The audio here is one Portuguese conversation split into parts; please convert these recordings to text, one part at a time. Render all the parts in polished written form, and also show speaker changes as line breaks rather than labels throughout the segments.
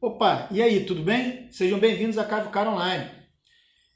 Opa, e aí, tudo bem? Sejam bem-vindos a Cavo Car Online.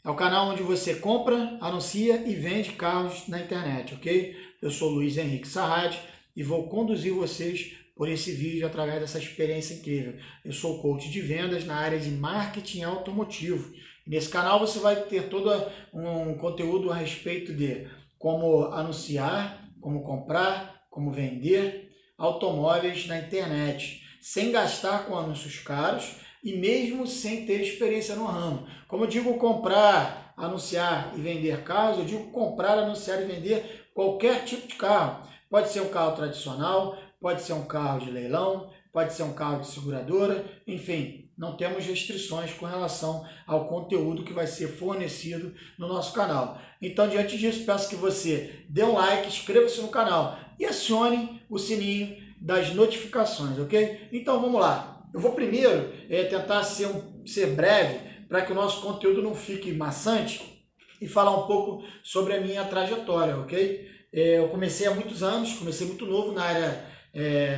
É o canal onde você compra, anuncia e vende carros na internet, ok? Eu sou Luiz Henrique Sarrad e vou conduzir vocês por esse vídeo através dessa experiência incrível. Eu sou coach de vendas na área de marketing automotivo. E nesse canal você vai ter todo um conteúdo a respeito de como anunciar, como comprar, como vender automóveis na internet, sem gastar com anúncios caros e mesmo sem ter experiência no ramo. Como eu digo comprar, anunciar e vender carros, eu digo comprar, anunciar e vender qualquer tipo de carro. Pode ser um carro tradicional, pode ser um carro de leilão, pode ser um carro de seguradora, enfim, não temos restrições com relação ao conteúdo que vai ser fornecido no nosso canal. Então, diante disso, peço que você dê um like, inscreva-se no canal e acione o sininho das notificações, ok? Então, vamos lá. Eu vou primeiro tentar ser breve para que o nosso conteúdo não fique maçante e falar um pouco sobre a minha trajetória, ok? Eu comecei há muitos anos, comecei muito novo na área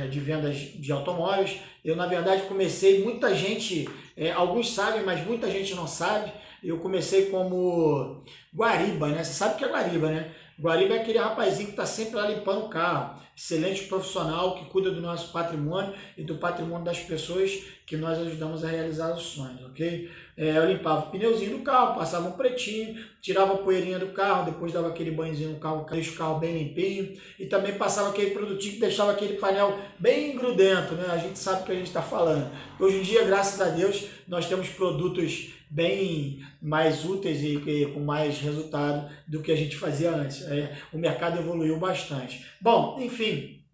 de vendas de automóveis. Eu, na verdade, comecei, muita gente, alguns sabem, mas muita gente não sabe. Eu comecei como guariba, né? Você sabe o que é guariba, né? Guariba é aquele rapazinho que está sempre lá limpando o carro. Excelente profissional que cuida do nosso patrimônio e do patrimônio das pessoas que nós ajudamos a realizar os sonhos, ok? Eu limpava o pneuzinho do carro, passava um pretinho, tirava a poeirinha do carro, depois dava aquele banhozinho no carro, deixa o carro bem limpinho e também passava aquele produtinho que deixava aquele painel bem grudento, né? A gente sabe o que a gente está falando. Hoje em dia, graças a Deus, nós temos produtos bem mais úteis e com mais resultado do que a gente fazia antes. O mercado evoluiu bastante. Bom, enfim,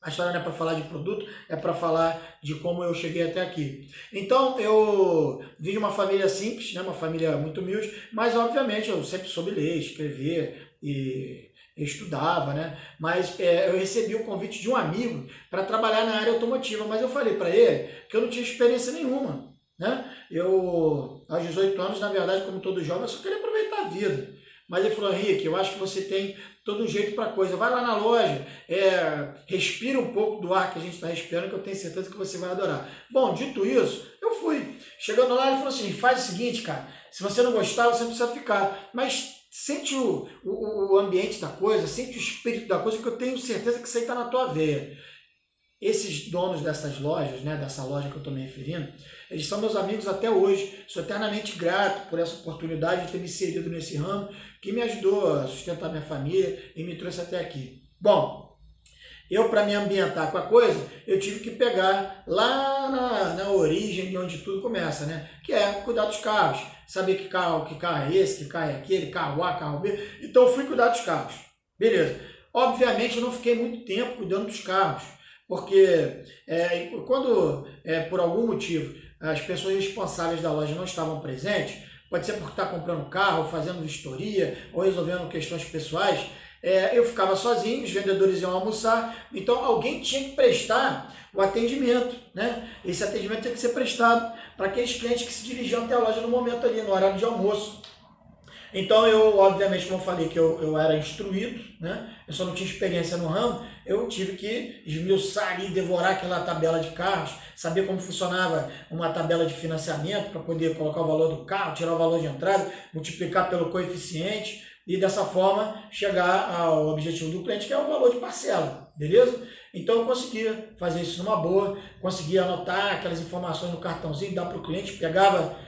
a história não é para falar de produto, é para falar de como eu cheguei até aqui. Então, eu vim de uma família simples, né, uma família muito humilde, mas obviamente eu sempre soube ler, escrever e estudava, né? Mas eu recebi o convite de um amigo para trabalhar na área automotiva, mas eu falei para ele que eu não tinha experiência nenhuma, né? Eu, aos 18 anos, na verdade, como todo jovem, eu só queria aproveitar a vida. Mas ele falou, Henrique, eu acho que você tem todo um jeito para coisa. Vai lá na loja, respira um pouco do ar que a gente está respirando, que eu tenho certeza que você vai adorar. Bom, dito isso, eu fui. Chegando lá, ele falou assim, faz o seguinte, cara, se você não gostar, você não precisa ficar. Mas sente o ambiente da coisa, sente o espírito da coisa, que eu tenho certeza que isso aí está na tua veia. Esses donos dessas lojas, né, dessa loja que eu estou me referindo, eles são meus amigos até hoje. Sou eternamente grato por essa oportunidade de ter me inserido nesse ramo, que me ajudou a sustentar minha família e me trouxe até aqui. Bom, eu, para me ambientar com a coisa, eu tive que pegar lá na origem de onde tudo começa, né? Que é cuidar dos carros, saber que carro é esse, que carro é aquele, carro A, carro B. Então eu fui cuidar dos carros. Beleza. Obviamente eu não fiquei muito tempo cuidando dos carros, porque quando, por algum motivo, as pessoas responsáveis da loja não estavam presentes, pode ser porque está comprando carro, fazendo vistoria ou resolvendo questões pessoais, eu ficava sozinho, os vendedores iam almoçar, então alguém tinha que prestar o atendimento, né? Esse atendimento tinha que ser prestado para aqueles clientes que se dirigiam até a loja no momento ali, no horário de almoço. Então eu, obviamente, como eu falei que eu era instruído, né? Eu só não tinha experiência no ramo, eu tive que esmiuçar e devorar aquela tabela de carros, saber como funcionava uma tabela de financiamento para poder colocar o valor do carro, tirar o valor de entrada, multiplicar pelo coeficiente e dessa forma chegar ao objetivo do cliente, que é o valor de parcela, beleza? Então eu conseguia fazer isso numa boa, conseguia anotar aquelas informações no cartãozinho, dar para o cliente, pegava,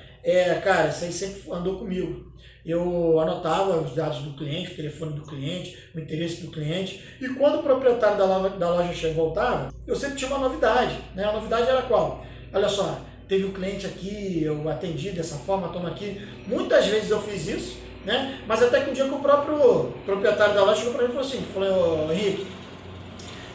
cara, isso aí sempre andou comigo. Eu anotava os dados do cliente, o telefone do cliente, o interesse do cliente, e quando o proprietário da loja voltava, eu sempre tinha uma novidade, né? A novidade era qual? Olha só, teve um cliente aqui, eu atendi dessa forma, toma aqui. Muitas vezes eu fiz isso, né? Mas até que um dia que o próprio proprietário da loja chegou para mim e falou assim, Henrique,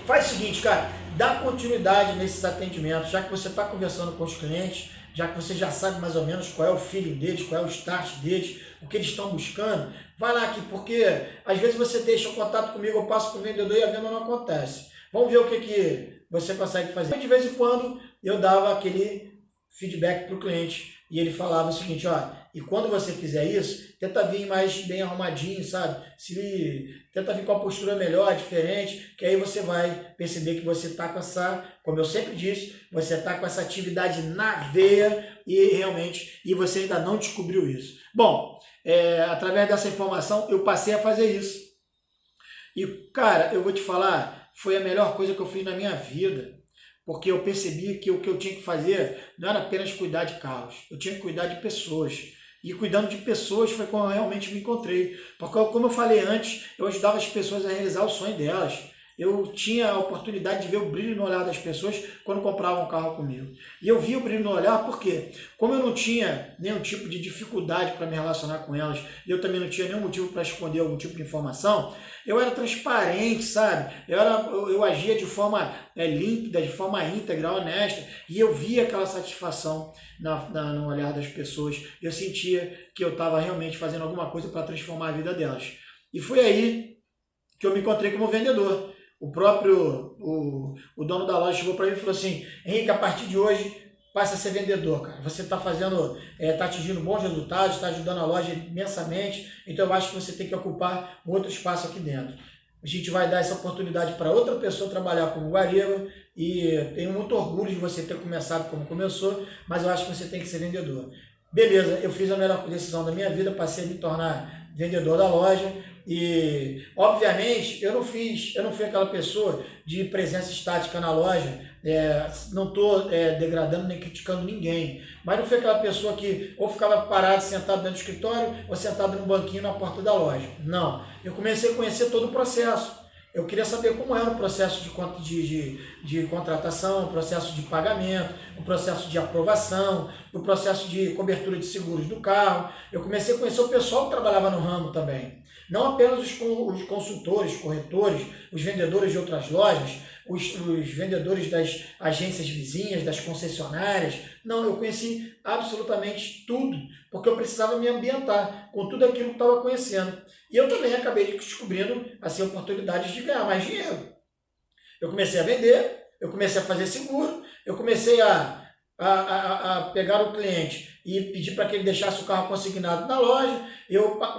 faz o seguinte, cara, dá continuidade nesses atendimentos, já que você está conversando com os clientes, já que você já sabe mais ou menos qual é o feeling deles, qual é o start deles, o que eles estão buscando, vai lá aqui, porque às vezes você deixa o contato comigo, eu passo para o vendedor e a venda não acontece. Vamos ver o que você consegue fazer. De vez em quando eu dava aquele feedback para o cliente e ele falava o seguinte, ó, E quando você fizer isso, tenta vir mais bem arrumadinho, sabe? Tenta vir com a postura melhor, diferente, que aí você vai perceber que você está com essa, como eu sempre disse, você está com essa atividade na veia e realmente, e você ainda não descobriu isso. Bom, através dessa informação, eu passei a fazer isso. E, cara, eu vou te falar, foi a melhor coisa que eu fiz na minha vida. Porque eu percebi que o que eu tinha que fazer não era apenas cuidar de carros, eu tinha que cuidar de pessoas. E cuidando de pessoas foi como eu realmente me encontrei. Porque, como eu falei antes, eu ajudava as pessoas a realizar o sonho delas. Eu tinha a oportunidade de ver o brilho no olhar das pessoas quando compravam um carro comigo. E eu via o brilho no olhar porque, como eu não tinha nenhum tipo de dificuldade para me relacionar com elas, e eu também não tinha nenhum motivo para esconder algum tipo de informação, eu era transparente, sabe? Eu agia de forma límpida, de forma íntegra, honesta, e eu via aquela satisfação no olhar das pessoas. Eu sentia que eu estava realmente fazendo alguma coisa para transformar a vida delas. E foi aí que eu me encontrei como vendedor. O próprio o dono da loja chegou para mim e falou assim: Henrique, a partir de hoje passa a ser vendedor, cara. Você está está atingindo bons resultados, está ajudando a loja imensamente, então eu acho que você tem que ocupar um outro espaço aqui dentro. A gente vai dar essa oportunidade para outra pessoa trabalhar como guarida e tenho muito orgulho de você ter começado como começou, mas eu acho que você tem que ser vendedor. Beleza, eu fiz a melhor decisão da minha vida, passei a me tornar vendedor da loja e, obviamente, eu não fui aquela pessoa de presença estática na loja, não estou degradando nem criticando ninguém, mas não fui aquela pessoa que ou ficava parado, sentado dentro do escritório ou sentado num banquinho na porta da loja. Não, eu comecei a conhecer todo o processo. Eu queria saber como era o processo de contratação, o processo de pagamento, o processo de aprovação, o processo de cobertura de seguros do carro. Eu comecei a conhecer o pessoal que trabalhava no ramo também. Não apenas os consultores, corretores, os vendedores de outras lojas, os vendedores das agências vizinhas, das concessionárias. Não, eu conheci absolutamente tudo, porque eu precisava me ambientar com tudo aquilo que estava conhecendo. E eu também acabei descobrindo assim, oportunidades de ganhar mais dinheiro. Eu comecei a vender, eu comecei a fazer seguro, eu comecei a pegar o cliente e pedir para que ele deixasse o carro consignado na loja,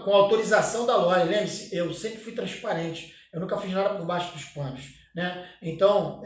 com autorização da loja. Lembre-se, eu sempre fui transparente, eu nunca fiz nada por baixo dos panos. Né? Então,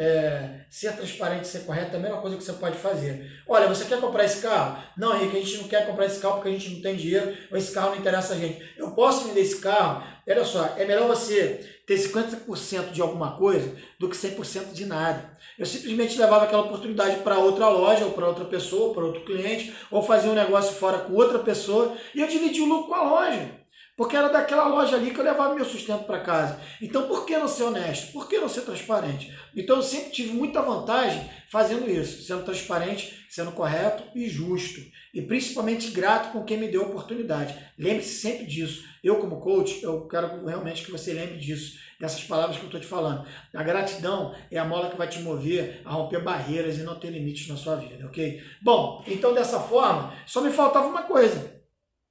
ser transparente, ser correto é a melhor coisa que você pode fazer. Olha, você quer comprar esse carro? Não, Henrique, a gente não quer comprar esse carro porque a gente não tem dinheiro, ou esse carro não interessa a gente. Eu posso vender esse carro? Olha só, é melhor você ter 50% de alguma coisa do que 100% de nada. Eu simplesmente levava aquela oportunidade para outra loja, ou para outra pessoa, ou para outro cliente, ou fazia um negócio fora com outra pessoa, e eu dividia o lucro com a loja. Porque era daquela loja ali que eu levava meu sustento para casa. Então, por que não ser honesto? Por que não ser transparente? Então, eu sempre tive muita vantagem fazendo isso, sendo transparente, sendo correto e justo. E principalmente grato com quem me deu a oportunidade. Lembre-se sempre disso. Eu, como coach, eu quero realmente que você lembre disso, dessas palavras que eu estou te falando. A gratidão é a mola que vai te mover a romper barreiras e não ter limites na sua vida, ok? Bom, então dessa forma, só me faltava uma coisa,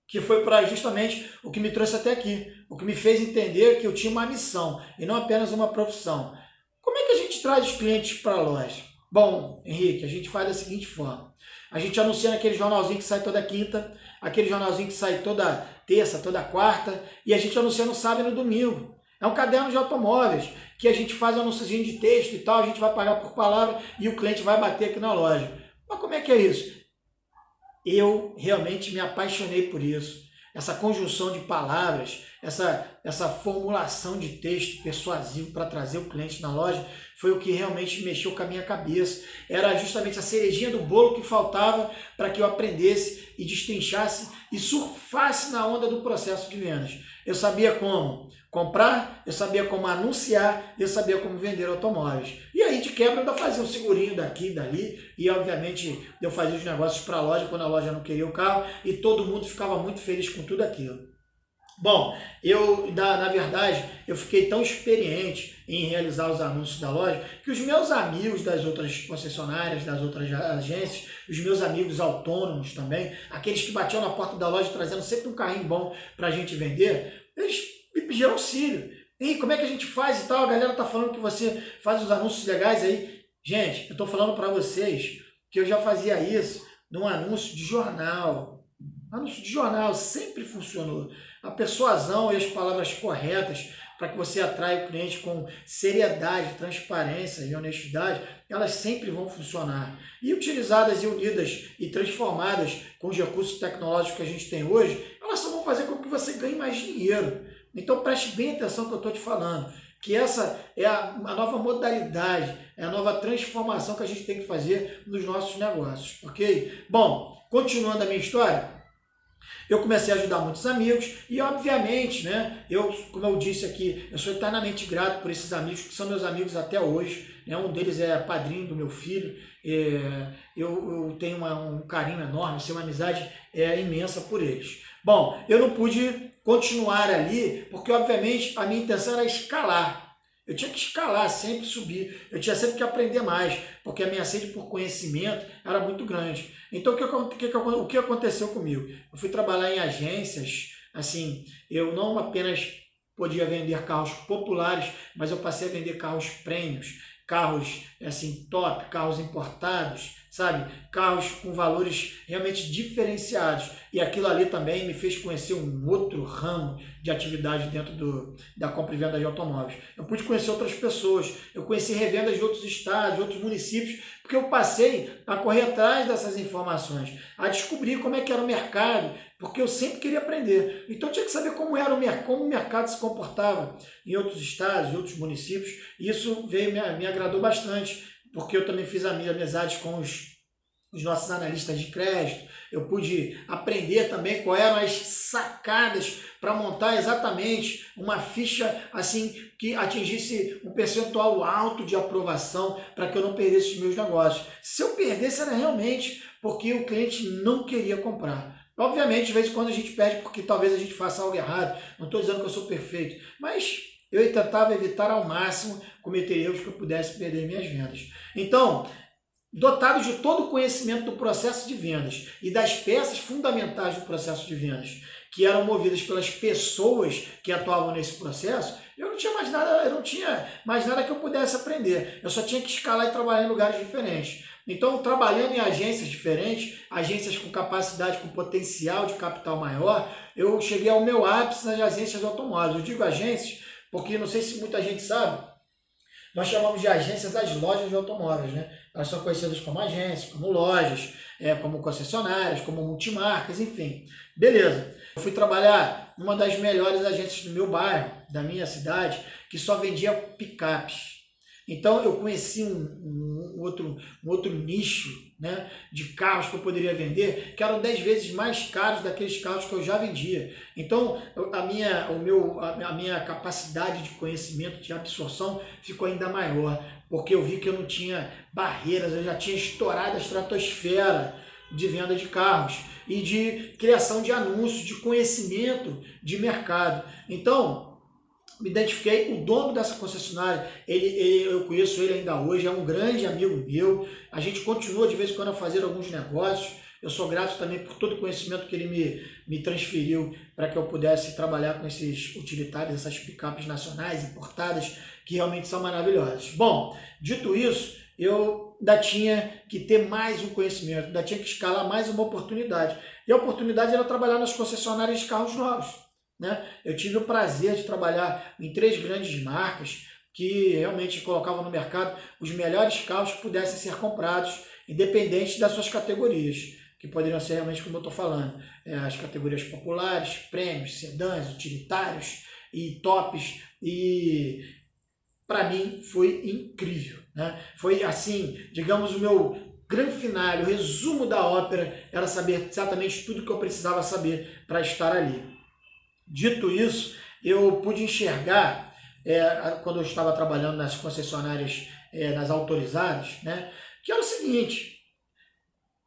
que foi para justamente o que me trouxe até aqui, o que me fez entender que eu tinha uma missão e não apenas uma profissão. Como é que a gente traz os clientes para a loja? Bom, Henrique, a gente faz da seguinte forma. A gente anuncia naquele jornalzinho que sai toda quinta, aquele jornalzinho que sai toda terça, toda quarta, e a gente anuncia no sábado e no domingo. É um caderno de automóveis, que a gente faz um anúnciozinho de texto e tal, a gente vai pagar por palavra e o cliente vai bater aqui na loja. Mas como é que é isso? Eu realmente me apaixonei por isso. Essa conjunção de palavras, essa formulação de texto persuasivo para trazer o cliente na loja, foi o que realmente mexeu com a minha cabeça. Era justamente a cerejinha do bolo que faltava para que eu aprendesse e destrinchasse e surfasse na onda do processo de vendas. Eu sabia como comprar, eu sabia como anunciar, eu sabia como vender automóveis. E aí, de quebra, eu ainda fazia um segurinho daqui e dali, e obviamente eu fazia os negócios para a loja quando a loja não queria o carro, e todo mundo ficava muito feliz com tudo aquilo. Bom, na verdade, eu fiquei tão experiente em realizar os anúncios da loja que os meus amigos das outras concessionárias, das outras agências, os meus amigos autônomos também, aqueles que batiam na porta da loja trazendo sempre um carrinho bom para a gente vender, eles me pediram auxílio. E como é que a gente faz e tal? A galera tá falando que você faz os anúncios legais aí. Gente, eu tô falando para vocês que eu já fazia isso num anúncio de jornal. Anúncio de jornal sempre funcionou. A persuasão e as palavras corretas para que você atraia o cliente com seriedade, transparência e honestidade, elas sempre vão funcionar. E utilizadas e unidas e transformadas com os recursos tecnológicos que a gente tem hoje, elas só vão fazer com que você ganhe mais dinheiro. Então preste bem atenção no que eu estou te falando, que essa é a nova modalidade, é a nova transformação que a gente tem que fazer nos nossos negócios, ok? Bom, continuando a minha história, eu comecei a ajudar muitos amigos e, obviamente, né, como eu disse aqui, eu sou eternamente grato por esses amigos que são meus amigos até hoje, né? Um deles é padrinho do meu filho, eu tenho um carinho enorme, uma amizade imensa por eles. Bom, eu não pude continuar ali porque, obviamente, a minha intenção era escalar. Eu tinha que escalar, sempre subir, eu tinha sempre que aprender mais, porque a minha sede por conhecimento era muito grande. Então, o que aconteceu comigo? Eu fui trabalhar em agências, assim, eu não apenas podia vender carros populares, mas eu passei a vender carros prêmios, carros, assim, top, carros importados, sabe? Carros com valores realmente diferenciados. E aquilo ali também me fez conhecer um outro ramo de atividade dentro da compra e venda de automóveis. Eu pude conhecer outras pessoas, eu conheci revendas de outros estados, de outros municípios, porque eu passei a correr atrás dessas informações, a descobrir como é que era o mercado, porque eu sempre queria aprender. Então eu tinha que saber como o mercado se comportava em outros estados, em outros municípios, e isso me agradou bastante, porque eu também fiz amizades com os nossos analistas de crédito, eu pude aprender também quais eram as sacadas para montar exatamente uma ficha assim que atingisse um percentual alto de aprovação para que eu não perdesse os meus negócios. Se eu perdesse era realmente porque o cliente não queria comprar. Obviamente, de vez em quando a gente perde porque talvez a gente faça algo errado, não estou dizendo que eu sou perfeito, mas eu tentava evitar ao máximo cometer erros que eu pudesse perder minhas vendas. Então, dotados de todo o conhecimento do processo de vendas e das peças fundamentais do processo de vendas, que eram movidas pelas pessoas que atuavam nesse processo, eu não tinha mais nada que eu pudesse aprender. Eu só tinha que escalar e trabalhar em lugares diferentes. Então, trabalhando em agências diferentes, agências com capacidade, com potencial de capital maior, eu cheguei ao meu ápice nas agências de automóveis. Eu digo agências porque não sei se muita gente sabe, nós chamamos de agências as lojas de automóveis, né? Elas são conhecidas como agências, como lojas, como concessionárias, como multimarcas, enfim. Beleza. Eu fui trabalhar numa das melhores agências do meu bairro, da minha cidade, que só vendia picapes. Então eu conheci um outro nicho, né, de carros que eu poderia vender, que eram 10 vezes mais caros daqueles carros que eu já vendia. Então a minha capacidade de conhecimento, de absorção ficou ainda maior, porque eu vi que eu não tinha barreiras, eu já tinha estourado a estratosfera de venda de carros e de criação de anúncios, de conhecimento de mercado. Então, me identifiquei, o dono dessa concessionária, eu conheço ele ainda hoje, é um grande amigo meu, a gente continua de vez em quando a fazer alguns negócios, eu sou grato também por todo o conhecimento que ele me transferiu para que eu pudesse trabalhar com esses utilitários, essas picapes nacionais importadas, que realmente são maravilhosas. Bom, dito isso, eu ainda tinha que ter mais um conhecimento, ainda tinha que escalar mais uma oportunidade. E a oportunidade era trabalhar nas concessionárias de carros novos, né? Eu tive o prazer de trabalhar em 3 grandes marcas que realmente colocavam no mercado os melhores carros que pudessem ser comprados, independente das suas categorias, que poderiam ser realmente, como eu estou falando, as categorias populares, prêmios, sedãs, utilitários e tops. E para mim foi incrível, né? Foi assim, digamos, o meu grande finale, o resumo da ópera era saber exatamente tudo que eu precisava saber para estar ali. Dito isso, eu pude enxergar, quando eu estava trabalhando nas concessionárias, nas autorizadas, né, que era o seguinte,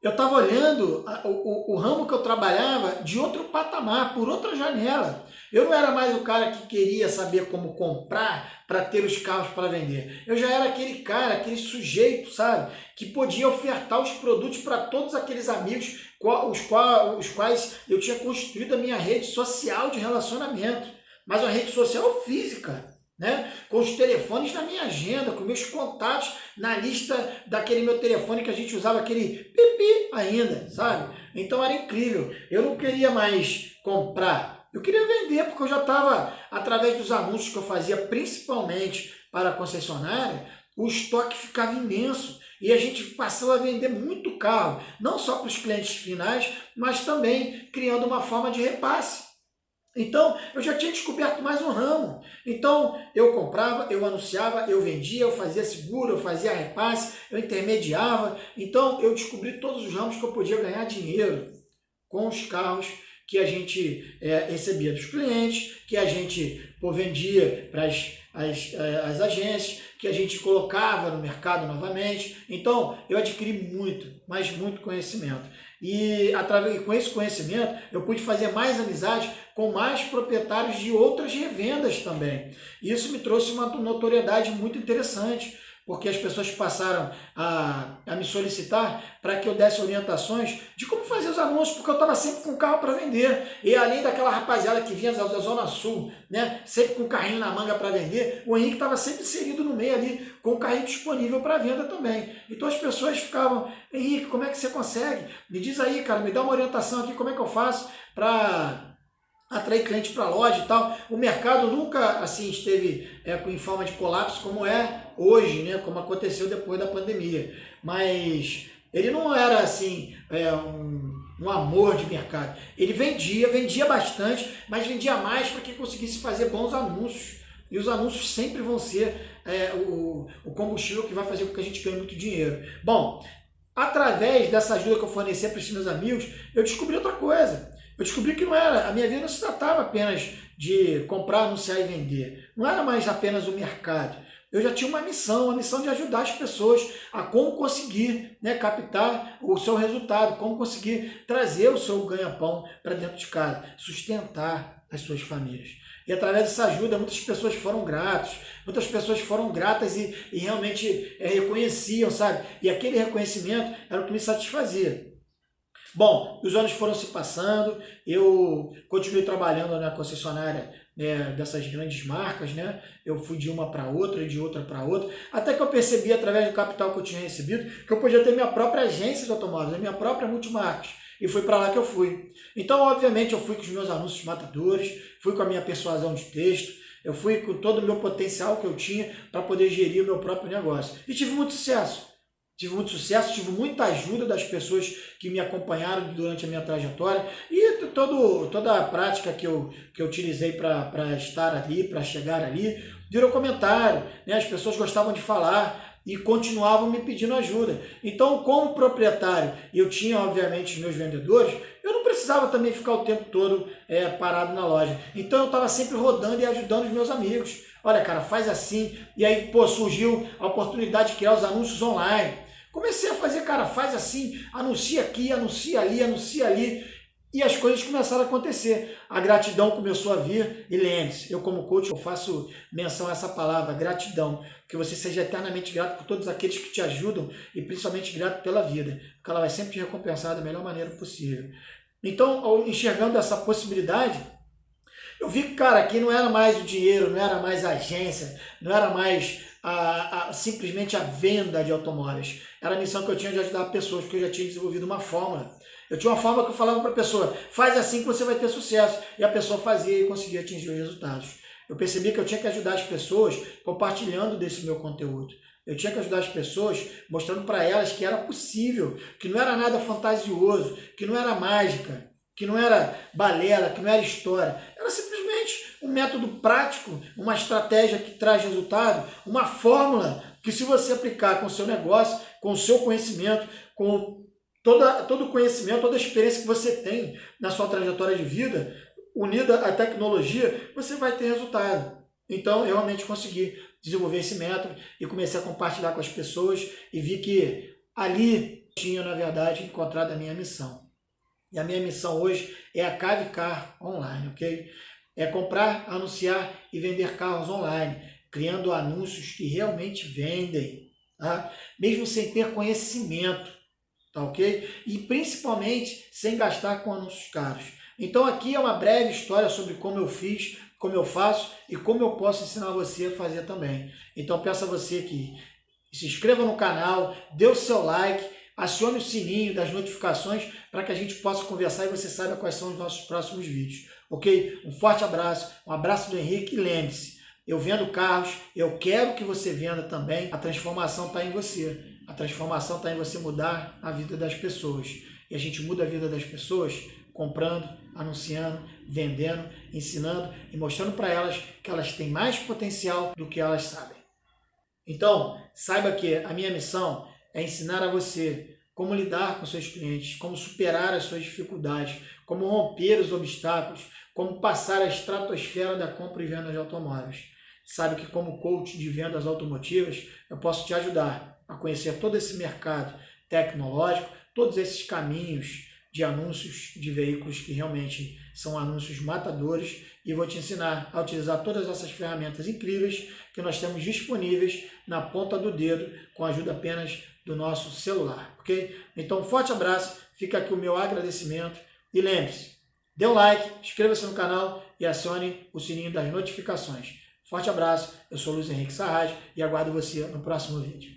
eu estava olhando o ramo que eu trabalhava de outro patamar, por outra janela. Eu não era mais o cara que queria saber como comprar para ter os carros para vender. Eu já era aquele cara, aquele sujeito, sabe, que podia ofertar os produtos para todos aqueles amigos os quais eu tinha construído a minha rede social de relacionamento. Mas uma rede social física, né? Com os telefones na minha agenda, com meus contatos na lista daquele meu telefone que a gente usava aquele pipi ainda, sabe? Então era incrível. Eu não queria mais comprar, eu queria vender, porque eu já estava, através dos anúncios que eu fazia, principalmente para a concessionária, o estoque ficava imenso e a gente passou a vender muito carro, não só para os clientes finais, mas também criando uma forma de repasse. Então, eu já tinha descoberto mais um ramo. Então, eu comprava, eu anunciava, eu vendia, eu fazia seguro, eu fazia repasse, eu intermediava. Então, eu descobri todos os ramos que eu podia ganhar dinheiro com os carros que a gente recebia dos clientes, que a gente vendia para as agências, que a gente colocava no mercado novamente. Então, eu adquiri muito, mas muito conhecimento. E com esse conhecimento, eu pude fazer mais amizade com mais proprietários de outras revendas também. Isso me trouxe uma notoriedade muito interessante, porque as pessoas passaram a me solicitar para que eu desse orientações de como fazer os anúncios, porque eu estava sempre com carro para vender. E além daquela rapaziada que vinha da Zona Sul, né, sempre com o carrinho na manga para vender, o Henrique estava sempre inserido no meio ali, com o carrinho disponível para venda também. Então as pessoas ficavam: Henrique, como é que você consegue? Me diz aí, cara, me dá uma orientação aqui, como é que eu faço para atrair cliente para a loja e tal. O mercado nunca assim esteve em forma de colapso como é hoje, né? Como aconteceu depois da pandemia. Mas ele não era assim um amor de mercado. Ele vendia bastante, mas vendia mais para que conseguisse fazer bons anúncios. E os anúncios sempre vão ser o combustível que vai fazer com que a gente ganhe muito dinheiro. Bom, através dessa ajuda que eu fornecia para os meus amigos, eu descobri outra coisa. Eu descobri que a minha vida não se tratava apenas de comprar, anunciar e vender. Não era mais apenas o mercado. Eu já tinha uma missão de ajudar as pessoas a como conseguir, né, captar o seu resultado, como conseguir trazer o seu ganha-pão para dentro de casa, sustentar as suas famílias. E através dessa ajuda, muitas pessoas foram gratas e realmente reconheciam, sabe? E aquele reconhecimento era o que me satisfazia. Bom, os anos foram se passando, eu continuei trabalhando na concessionária dessas grandes marcas, né? Eu fui de uma para outra, de outra para outra, até que eu percebi, através do capital que eu tinha recebido, que eu podia ter minha própria agência de automóveis, a minha própria multimarcas, e foi para lá que eu fui. Então, obviamente, eu fui com os meus anúncios matadores, fui com a minha persuasão de texto, eu fui com todo o meu potencial que eu tinha para poder gerir o meu próprio negócio. E tive muito sucesso. Tive muito sucesso, tive muita ajuda das pessoas que me acompanharam durante a minha trajetória e toda a prática que eu utilizei para estar ali, para chegar ali, virou comentário, né? As pessoas gostavam de falar e continuavam me pedindo ajuda. Então, como proprietário, eu tinha, obviamente, os meus vendedores, eu não precisava também ficar o tempo todo parado na loja. Então, eu estava sempre rodando e ajudando os meus amigos. Olha, cara, faz assim. E aí, surgiu a oportunidade de criar os anúncios online. Comecei a fazer, cara, faz assim, anuncia aqui, anuncia ali, e as coisas começaram a acontecer. A gratidão começou a vir, e lembre-se, eu como coach, eu faço menção a essa palavra, gratidão, que você seja eternamente grato por todos aqueles que te ajudam, e principalmente grato pela vida, porque ela vai sempre te recompensar da melhor maneira possível. Então, enxergando essa possibilidade, eu vi que, cara, que não era mais o dinheiro, não era mais a agência, não era mais simplesmente a venda de automóveis. Era a missão que eu tinha de ajudar pessoas, porque eu já tinha desenvolvido uma fórmula. Eu tinha uma fórmula que eu falava para a pessoa: faz assim que você vai ter sucesso. E a pessoa fazia e conseguia atingir os resultados. Eu percebi que eu tinha que ajudar as pessoas compartilhando desse meu conteúdo. Eu tinha que ajudar as pessoas mostrando para elas que era possível, que não era nada fantasioso, que não era mágica, que não era balela, que não era história. Era simplesmente um método prático, uma estratégia que traz resultado, uma fórmula que, se você aplicar com o seu negócio, com o seu conhecimento, com todo o conhecimento, toda a experiência que você tem na sua trajetória de vida, unida à tecnologia, você vai ter resultado. Então, eu realmente consegui desenvolver esse método e comecei a compartilhar com as pessoas e vi que ali tinha, na verdade, encontrado a minha missão. E a minha missão hoje é a Cavicar Online, ok? É comprar, anunciar e vender carros online, criando anúncios que realmente vendem, tá? Mesmo sem ter conhecimento, tá ok? E principalmente sem gastar com anúncios caros. Então aqui é uma breve história sobre como eu fiz como eu faço e como eu posso ensinar você a fazer também. Então peço a você que se inscreva no canal, dê o seu like, acione o sininho das notificações para que a gente possa conversar e você saiba quais são os nossos próximos vídeos. Ok? Um forte abraço, um abraço do Henrique e lembre-se, eu vendo carros, eu quero que você venda também, a transformação está em você. A transformação está em você mudar a vida das pessoas. E a gente muda a vida das pessoas comprando, anunciando, vendendo, ensinando e mostrando para elas que elas têm mais potencial do que elas sabem. Então, saiba que a minha missão é ensinar a você como lidar com seus clientes, como superar as suas dificuldades, como romper os obstáculos, como passar a estratosfera da compra e venda de automóveis. Sabe que como coach de vendas automotivas, eu posso te ajudar a conhecer todo esse mercado tecnológico, todos esses caminhos de anúncios de veículos que realmente são anúncios matadores e vou te ensinar a utilizar todas essas ferramentas incríveis que nós temos disponíveis na ponta do dedo com a ajuda apenas do nosso celular, ok? Então, um forte abraço, fica aqui o meu agradecimento e lembre-se, dê um like, inscreva-se no canal e acione o sininho das notificações. Forte abraço, eu sou Luiz Henrique Sarraj e aguardo você no próximo vídeo.